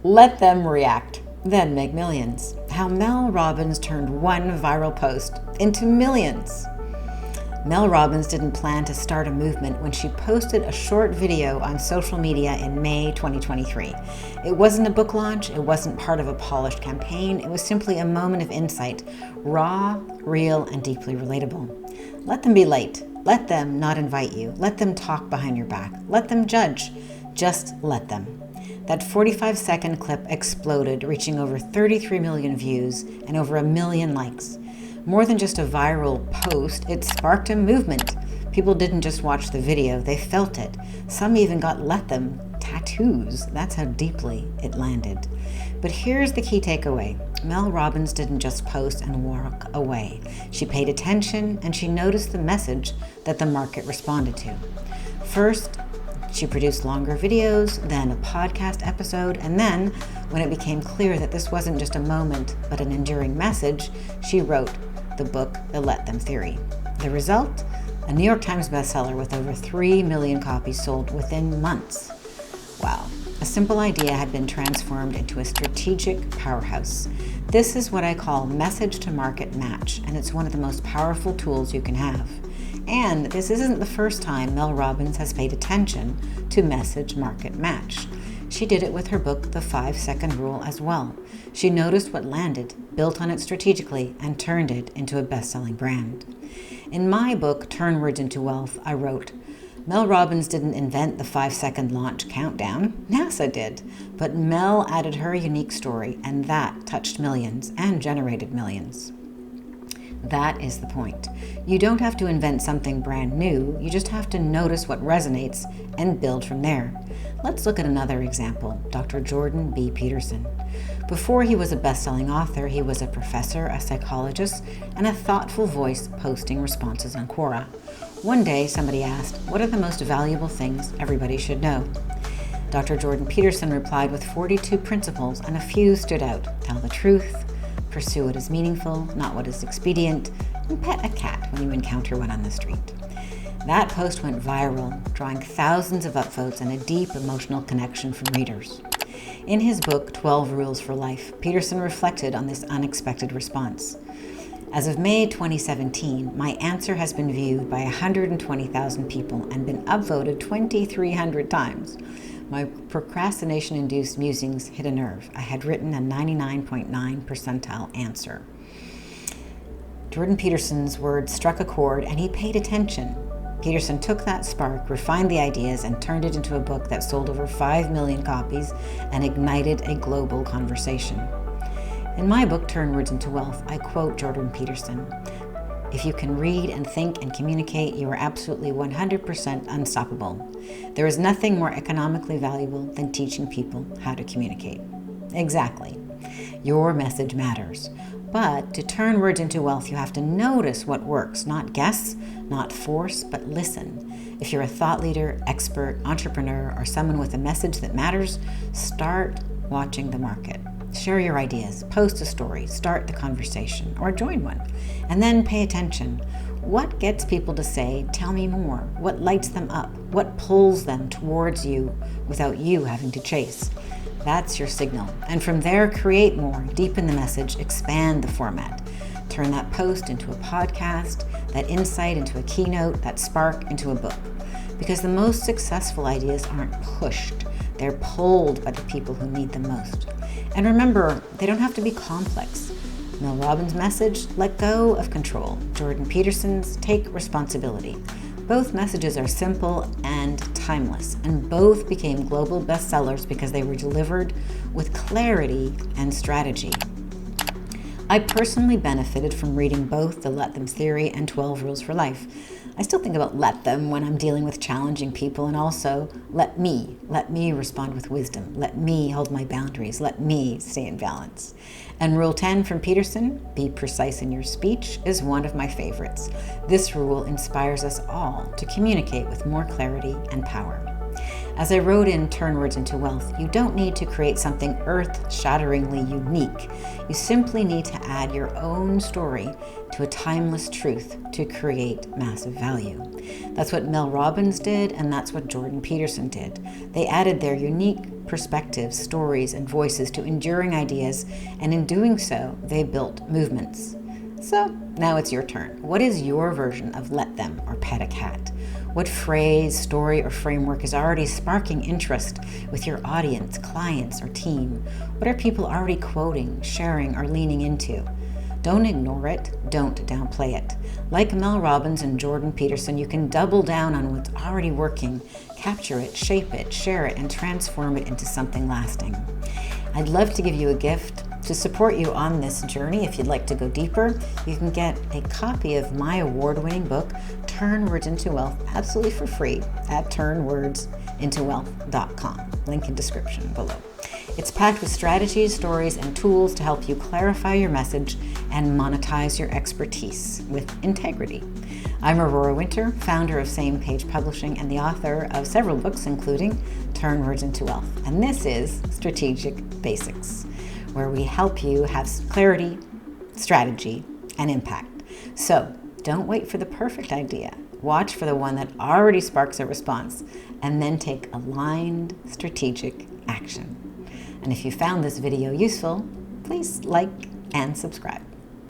Let them react, then make millions. How Mel Robbins turned one viral post into millions. Mel Robbins didn't plan to start a movement when she posted a short video on social media in May 2023. It wasn't a book launch, it wasn't part of a polished campaign, it was simply a moment of insight, raw, real, and deeply relatable. Let them be late. Let them not invite you. Let them talk behind your back. Let them judge. Just let them. That 45-second clip exploded, reaching over 33 million views and over 1 million likes. More than just a viral post, it sparked a movement. People didn't just watch the video, they felt it. Some even got "let them" tattoos. That's how deeply it landed. But here's the key takeaway. Mel Robbins didn't just post and walk away. She paid attention and she noticed the message that the market responded to. First, she produced longer videos, then a podcast episode, and then, when it became clear that this wasn't just a moment but an enduring message, she wrote the book, The Let Them Theory. The result? A New York Times bestseller with over 3 million copies sold within months. Wow. A simple idea had been transformed into a strategic powerhouse. This is what I call message to market match, and it's one of the most powerful tools you can have. And this isn't the first time Mel Robbins has paid attention to message market match. She did it with her book, The 5-Second Rule, as well. She noticed what landed, built on it strategically, and turned it into a best-selling brand. In my book, Turn Words into Wealth, I wrote, Mel Robbins didn't invent the 5-second launch countdown. NASA did. But Mel added her unique story, and that touched millions and generated millions. That is the point. You don't have to invent something brand new. You just have to notice what resonates and build from there. Let's look at another example, Dr. Jordan B. Peterson. Before he was a best-selling author, he was a professor, a psychologist, and a thoughtful voice posting responses on Quora. One day, somebody asked, what are the most valuable things everybody should know? Dr. Jordan Peterson replied with 42 principles, and a few stood out. Tell the truth, pursue what is meaningful, not what is expedient, and pet a cat when you encounter one on the street. That post went viral, drawing thousands of upvotes and a deep emotional connection from readers. In his book, 12 Rules for Life, Peterson reflected on this unexpected response. As of May 2017, my answer has been viewed by 120,000 people and been upvoted 2,300 times. My procrastination-induced musings hit a nerve. I had written a 99.9 percentile answer. Jordan Peterson's words struck a chord, and he paid attention. Peterson took that spark, refined the ideas, and turned it into a book that sold over 5 million copies and ignited a global conversation. In my book, Turn Words into Wealth, I quote Jordan Peterson. If you can read and think and communicate, you are absolutely 100% unstoppable. There is nothing more economically valuable than teaching people how to communicate. Exactly. Your message matters. But to turn words into wealth, you have to notice what works, not guess, not force, but listen. If you're a thought leader, expert, entrepreneur, or someone with a message that matters, start watching the market. Share your ideas, post a story, start the conversation, or join one. And then pay attention. What gets people to say, tell me more? What lights them up? What pulls them towards you without you having to chase? That's your signal. And from there, create more, deepen the message, expand the format. Turn that post into a podcast, that insight into a keynote, that spark into a book. Because the most successful ideas aren't pushed. They're pulled by the people who need them most. And remember, they don't have to be complex. Mel Robbins' message, let go of control. Jordan Peterson's, take responsibility. Both messages are simple and timeless, and both became global bestsellers because they were delivered with clarity and strategy. I personally benefited from reading both The Let Them Theory and 12 Rules for Life. I still think about let them when I'm dealing with challenging people, and also let me respond with wisdom. Let me hold my boundaries. Let me stay in balance. And Rule 10 from Peterson, be precise in your speech, is one of my favorites. This rule inspires us all to communicate with more clarity and power. As I wrote in Turn Words into Wealth, you don't need to create something earth-shatteringly unique. You simply need to add your own story to a timeless truth to create massive value. That's what Mel Robbins did, and that's what Jordan Peterson did. They added their unique perspectives, stories, and voices to enduring ideas, and in doing so, they built movements. So now it's your turn. What is your version of let them or pet a cat? What phrase, story, or framework is already sparking interest with your audience, clients, or team? What are people already quoting, sharing, or leaning into? Don't ignore it. Don't downplay it. Like Mel Robbins and Jordan Peterson, you can double down on what's already working, capture it, shape it, share it, and transform it into something lasting. I'd love to give you a gift to support you on this journey. If you'd like to go deeper, you can get a copy of my award-winning book, Turn Words into Wealth, absolutely for free at turnwordsintowealth.com. Link in description below. It's packed with strategies, stories, and tools to help you clarify your message and monetize your expertise with integrity. I'm Aurora Winter, founder of Same Page Publishing and the author of several books, including Turn Words into Wealth. And this is Strategic Basics, where we help you have clarity, strategy, and impact. So don't wait for the perfect idea. Watch for the one that already sparks a response, and then take aligned, strategic action. And if you found this video useful, please like and subscribe.